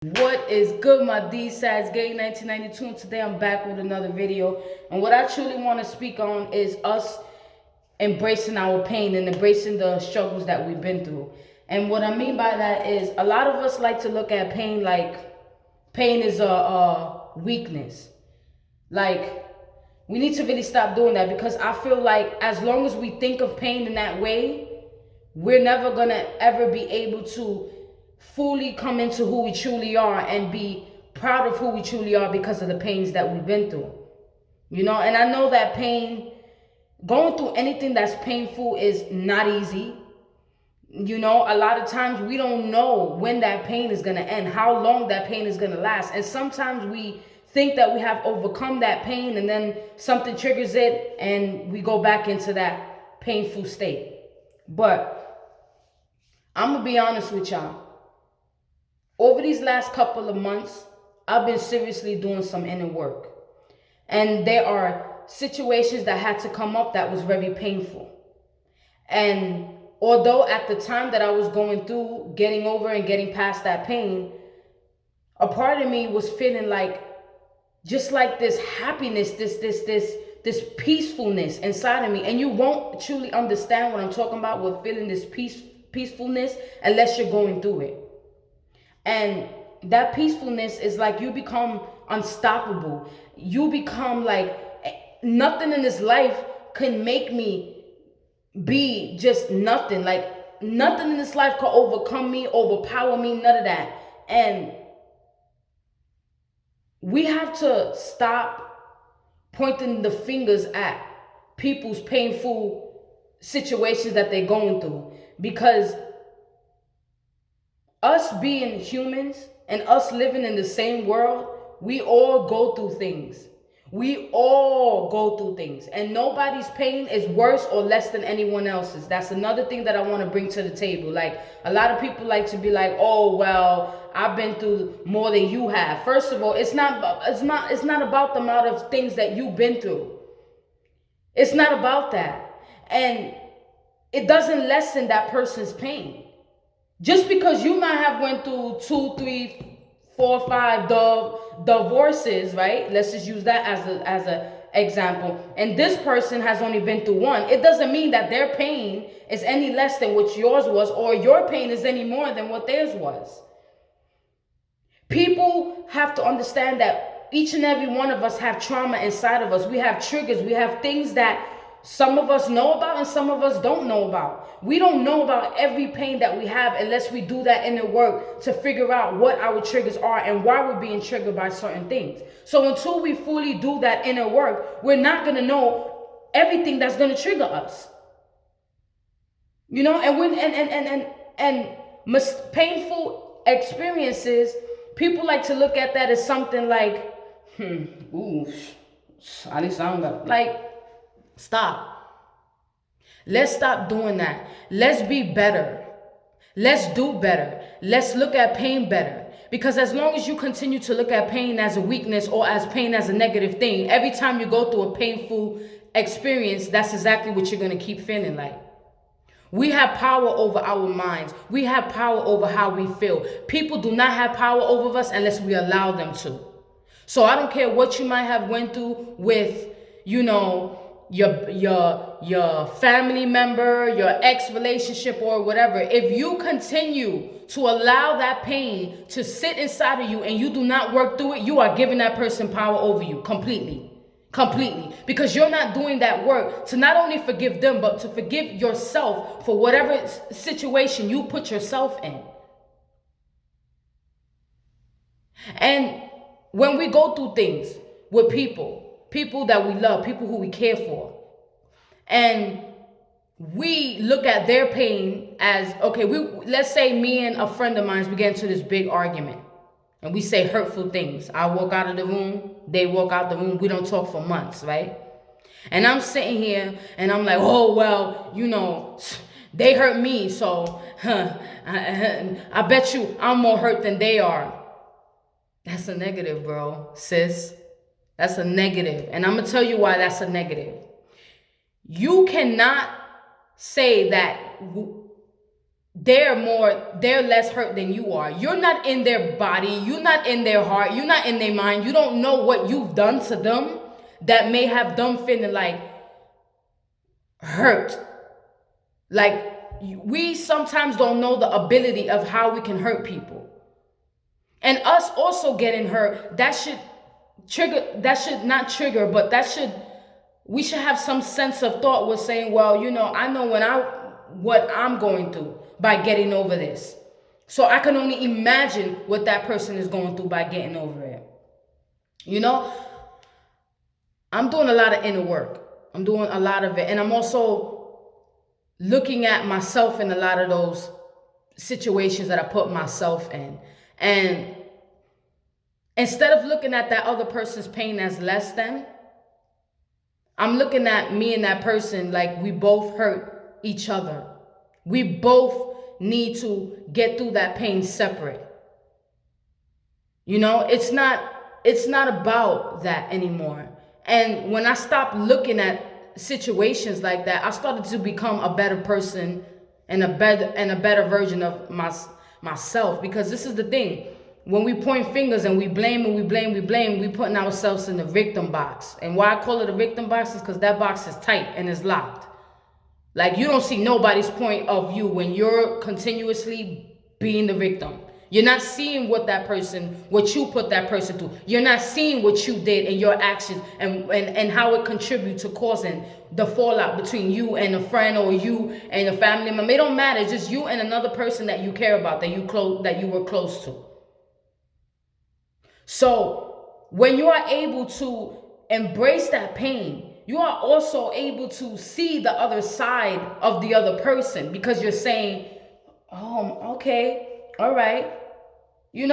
What is good, my D-Sides Gay 1992, and today I'm back with another video. And what I truly want to speak on is us embracing our pain and embracing the struggles that we've been through. And what I mean by that is a lot of us like to look at pain like pain is a weakness. Like, we need to really stop doing that, because I feel like as long as we think of pain in that way, we're never gonna ever be able to fully come into who we truly are and be proud of who we truly are because of the pains that we've been through. And I know that pain, going through anything that's painful is not easy. A lot of times we don't know when that pain is going to end, how long that pain is going to last. And sometimes we think that we have overcome that pain, and then something triggers it and we go back into that painful state. But I'm going to be honest with y'all. Over these last couple of months, I've been seriously doing some inner work. And there are situations that had to come up that was very painful. And although at the time that I was going through getting over and getting past that pain, a part of me was feeling like just like this happiness, this peacefulness inside of me. And you won't truly understand what I'm talking about with feeling this peacefulness unless you're going through it. And that peacefulness is like you become unstoppable. You become like nothing in this life can make me be just nothing. Like nothing in this life can overcome me, overpower me, none of that. And we have to stop pointing the fingers at people's painful situations that they're going through, because us being humans and us living in the same world, we all go through things. We all go through things, and nobody's pain is worse or less than anyone else's. That's another thing that I want to bring to the table. Like, a lot of people like to be like, "Oh, well, I've been through more than you have." First of all, it's not about the amount of things that you've been through. It's not about that. And it doesn't lessen that person's pain. Just because you might have went through 2, 3, 4, 5 divorces, right? Let's just use that as a example. And this person has only been through one. It doesn't mean that their pain is any less than what yours was, or your pain is any more than what theirs was. People have to understand that each and every one of us have trauma inside of us. We have triggers. We have things that some of us know about and some of us don't know about. We don't know about every pain that we have unless we do that inner work to figure out what our triggers are and why we're being triggered by certain things. So until we fully do that inner work, we're not going to know everything that's going to trigger us. Painful experiences, people like to look at that as something like, ooh, I need something like, stop. Let's stop doing that. Let's be better. Let's do better. Let's look at pain better. Because as long as you continue to look at pain as a weakness or as pain as a negative thing, every time you go through a painful experience, that's exactly what you're going to keep feeling like. We have power over our minds. We have power over how we feel. People do not have power over us unless we allow them to. So I don't care what you might have went through with, your family member, your ex relationship, or whatever. If you continue to allow that pain to sit inside of you and you do not work through it, you are giving that person power over you completely. Because you're not doing that work to not only forgive them, but to forgive yourself for whatever situation you put yourself in. And when we go through things with people that we love, people who we care for, and we look at their pain as, okay, let's say me and a friend of mine, we get into this big argument and we say hurtful things. I walk out of the room, they walk out the room, we don't talk for months, right? And I'm sitting here and I'm like, oh, well, they hurt me, so I bet you I'm more hurt than they are. That's a negative, bro, sis. That's a negative. And I'm going to tell you why that's a negative. You cannot say that they're less hurt than you are. You're not in their body, you're not in their heart, you're not in their mind. You don't know what you've done to them that may have them feeling like hurt. Like, we sometimes don't know the ability of how we can hurt people. And us also getting hurt, that should not trigger, but we should have some sense of thought with saying, well, I know what I'm going through by getting over this. So I can only imagine what that person is going through by getting over it. I'm doing a lot of inner work. I'm doing a lot of it. And I'm also looking at myself in a lot of those situations that I put myself in. And instead of looking at that other person's pain as less than, I'm looking at me and that person like we both hurt each other. We both need to get through that pain separate. It's not about that anymore. And when I stopped looking at situations like that, I started to become a better person and a better version of myself. Because this is the thing. When we point fingers and we blame, we putting ourselves in the victim box. And why I call it a victim box is because that box is tight and it's locked. Like, you don't see nobody's point of view when you're continuously being the victim. You're not seeing what you put that person through. You're not seeing what you did and your actions and how it contributes to causing the fallout between you and a friend or you and a family member. It don't matter. It's just you and another person that you care about, that you were close to. So when you are able to embrace that pain, you are also able to see the other side of the other person, because you're saying, oh, okay, all right. We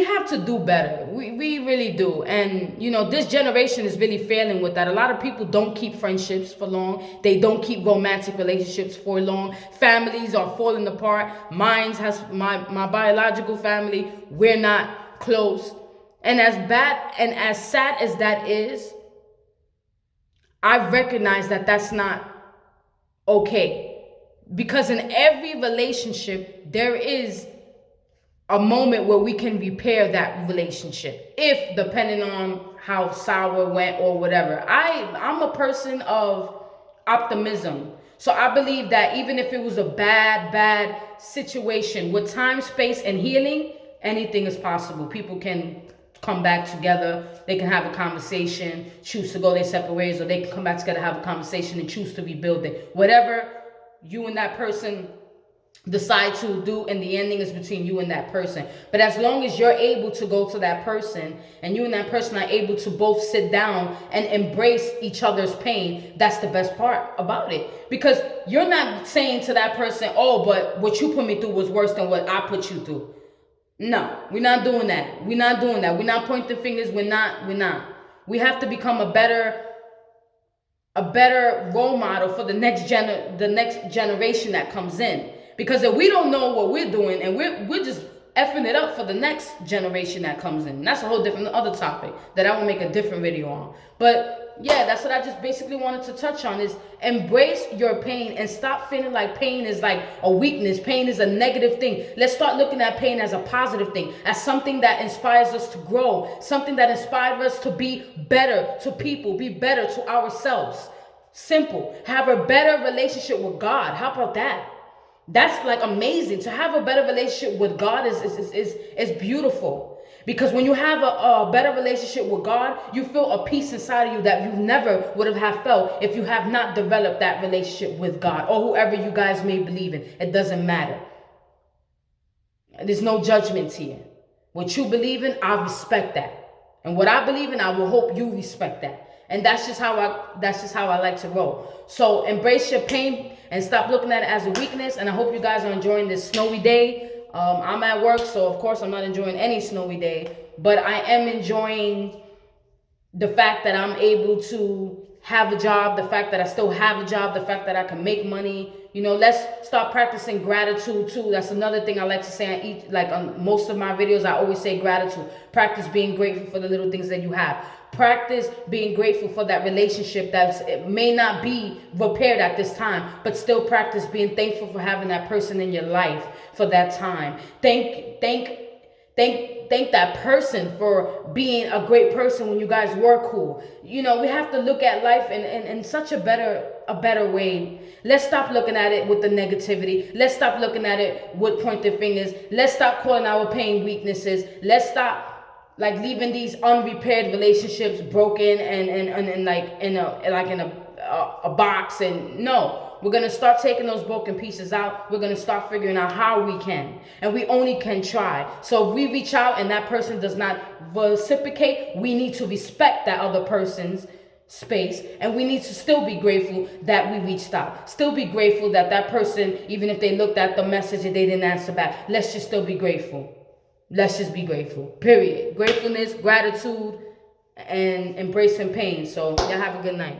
have to do better. We really do. And, this generation is really failing with that. A lot of people don't keep friendships for long. They don't keep romantic relationships for long. Families are falling apart. My biological family, we're not close. And as bad and as sad as that is, I recognize that that's not okay. Because in every relationship, there is a moment where we can repair that relationship, if depending on how sour it went or whatever. I'm a person of optimism. So I believe that even if it was a bad situation, with time, space, and healing, anything is possible. People can come back together. They can have a conversation, choose to go their separate ways, or they can come back together, have a conversation, and choose to rebuild it. Whatever you and that person decide to do, and the ending is between you and that person. But as long as you're able to go to that person and you and that person are able to both sit down and embrace each other's pain, that's the best part about it. Because you're not saying to that person, oh, but what you put me through was worse than what I put you through. No, we're not doing that. We're not doing that. We're not pointing fingers. We're not. We have to become a better role model for the next generation that comes in. Because if we don't know what we're doing, and we're just effing it up for the next generation that comes in. And that's a whole different other topic that I will make a different video on. But yeah, that's what I just basically wanted to touch on, is embrace your pain and stop feeling like pain is like a weakness. Pain is a negative thing. Let's start looking at pain as a positive thing, as something that inspires us to grow, something that inspires us to be better to people, be better to ourselves. Simple. Have a better relationship with God. How about that? That's like amazing. To have a better relationship with God is beautiful. Because when you have a better relationship with God, you feel a peace inside of you that you never would have felt if you have not developed that relationship with God, or whoever you guys may believe in. It doesn't matter. There's no judgments here. What you believe in, I respect that. And what I believe in, I will hope you respect that. And that's just how I like to roll. So embrace your pain and stop looking at it as a weakness. And I hope you guys are enjoying this snowy day. I'm at work, so of course I'm not enjoying any snowy day. But I am enjoying the fact that I'm able to have a job, the fact that I still have a job, the fact that I can make money You know, let's start practicing gratitude too. That's another thing I like to say on each, like on most of my videos, I always say gratitude. Practice being grateful for the little things that you have. Practice being grateful for that relationship that it may not be repaired at this time, but still practice being thankful for having that person in your life for that time. Thank that person for being a great person when you guys were cool. You know, we have to look at life in such a better way. Let's stop looking at it with the negativity. Let's stop looking at it with pointed fingers. Let's stop calling our pain weaknesses. Let's stop like leaving these unrepaired relationships broken and like in a box. And no, we're going to start taking those broken pieces out. We're going to start figuring out how we can. And we only can try. So if we reach out and that person does not reciprocate, we need to respect that other person's space. And we need to still be grateful that we reached out. Still be grateful that that person, even if they looked at the message and they didn't answer back, let's just still be grateful. Let's just be grateful. Period. Gratefulness, gratitude, and embracing pain. So y'all have a good night.